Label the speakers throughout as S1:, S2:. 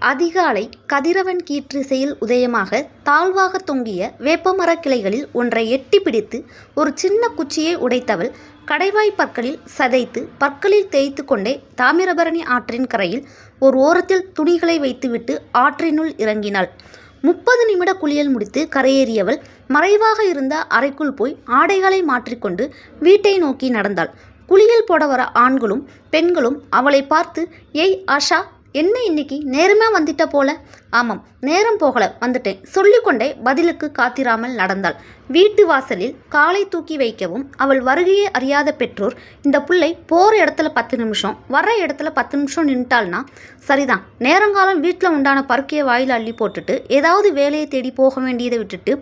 S1: அதிகாலை கதிரவன் கீற்றிசையில் உதயமாக தாழ்வாக தொங்கிய வேப்பமரக் கிளைகளில் ஒன்றை எட்டி பிடித்து ஒரு சின்ன குச்சியை உடைத்தவள் கடைவாய் பற்களில் சதைத்து பற்களில் தேய்த்து கொண்டே தாமிரபரணி ஆற்றின் கரையில் ஒரு ஓரத்தில் துணிகளை வைத்துவிட்டு ஆற்றினுள் இறங்கினாள். 30 நிமிட குளியல் முடித்து கரையேறியவள் மறைவாக இருந்த அறைக்குள் போய் ஆடைகளை மாற்றிக்கொண்டு வீட்டை நோக்கி நடந்தாள். குளியல் போட வர ஆண்களும் பெண்களும் அவளை பார்த்து, "ஏய் ஆஷா, என்ன இன்னைக்கு நேரமா வந்துட்ட போல?" "ஆமாம், நேரம் போகல, வந்துட்டேன்" சொல்லிக்கொண்டே பதிலுக்கு காத்திராமல் நடந்தாள். வீட்டு வாசலில் காலை தூக்கி வைக்கவும் அவள் வருகையை அறியாத பெற்றோர், "இந்த பிள்ளை போகிற இடத்துல 10 நிமிஷம் வர்ற இடத்துல 10 நிமிஷம் நின்ட்டாள்னா சரிதான், நேரங்காலம் வீட்டில் உண்டான பருக்கையை வாயில் அள்ளி போட்டுட்டு ஏதாவது வேலையை தேடி போக வேண்டியதை விட்டுட்டு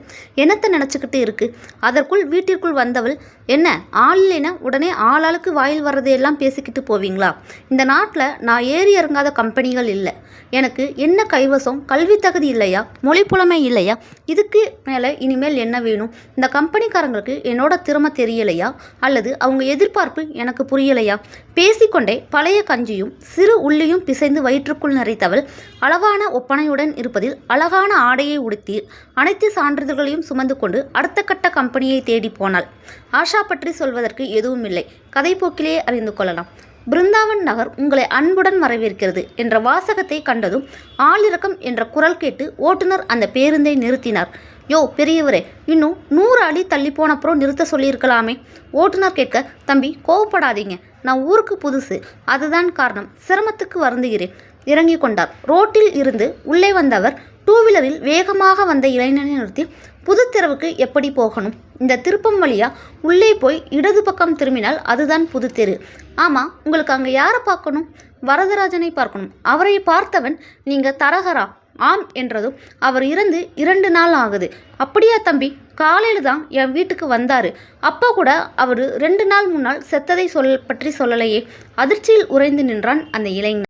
S1: என்னத்தை நினச்சிக்கிட்டு இருக்கு?" அதற்குள் வீட்டிற்குள் வந்தவள், "என்ன ஆள் இல்லைன்னா உடனே ஆளாளுக்கு வாயில் வர்றதையெல்லாம் பேசிக்கிட்டு போவீங்களா? இந்த நாட்டில் நான் ஏறி இறங்காத கம்பெனிகள் இல்லை. எனக்கு என்ன கைவசம் கல்வி தகுதி இல்லையா, மொழி புலமை இல்லையா? இதுக்கு மேலே இனிமேல் என்ன வேணும்? இந்த கம்பெனிக்காரங்களுக்கு என்னோட திறமை தெரியலையா, அல்லது அவங்க எதிர்பார்ப்பு எனக்கு புரியலையா?" பேசிக்கொண்டே பழைய கஞ்சியும் சிறு உள்ளியும் பிசைந்து வயிற்றுக்குள் நிறைத்தவள் அளவான ஒப்பனையுடன் இருப்பதில் அழகான ஆடையை உடுத்தி அனைத்து சான்றிதழ்களையும் சுமந்து கொண்டு அடுத்த கட்ட கம்பெனியை தேடி போனாள். ஆஷா பற்றி சொல்வதற்கு எதுவும் இல்லை, கதைப்போக்கிலேயே அறிந்து கொள்ளலாம். பிருந்தாவன் நகர் உங்களை அன்புடன் வரவேற்கிறது என்ற வாசகத்தை கண்டதும் ஆளிறக்கம் என்ற குரல் கேட்டு ஓட்டுநர் அந்த பேருந்தை நிறுத்தினார். "யோ பெரியவரே, இன்னும் 100 அடி தள்ளி போனப்புறம் நிறுத்த சொல்லியிருக்கலாமே." ஓட்டுநர் கேட்க, "தம்பி கோவப்படாதீங்க, நான் ஊருக்கு புதுசு, அதுதான் காரணம், சிரமத்துக்கு வருந்துகிறேன்." இறங்கி கொண்டார். ரோட்டில் இருந்து உள்ளே வந்தவர் டூவீலரில் வேகமாக வந்த இளைஞனை நிறுத்தி, "புது தெருவுக்கு எப்படி போகணும்? இந்த திருப்பம் வழியா உள்ளே போய் இடது பக்கம் திரும்பினால் அதுதான் புது தெரு." "ஆமாம், உங்களுக்கு அங்கே யாரை பார்க்கணும்?" "வரதராஜனை பார்க்கணும்." "அவரை பார்த்தவன் நீங்கள் தரகரா?" "ஆம்" என்றதும், "அவர் இறந்து 2 நாள் ஆகுது." "அப்படியா தம்பி, காலையில் தான் என் வீட்டுக்கு வந்தார். அப்போ கூட அவர் 2 நாள் முன்னால் செத்ததை பற்றி சொல்லலையே." அதிர்ச்சியில் உறைந்து நின்றான் அந்த இளைஞன்.